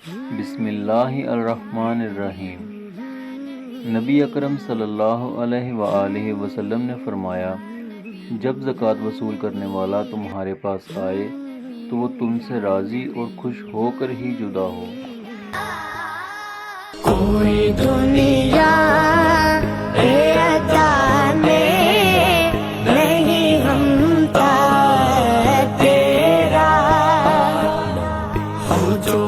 بسم اللہ الرحمن الرحیم۔ نبی اکرم صلی اللہ علیہ وآلہ وسلم نے فرمایا، جب زکوٰۃ وصول کرنے والا تمہارے پاس آئے تو وہ تم سے راضی اور خوش ہو کر ہی جدا ہو۔ کوئی دنیا نہیں ہمتا تیرا، ہم جو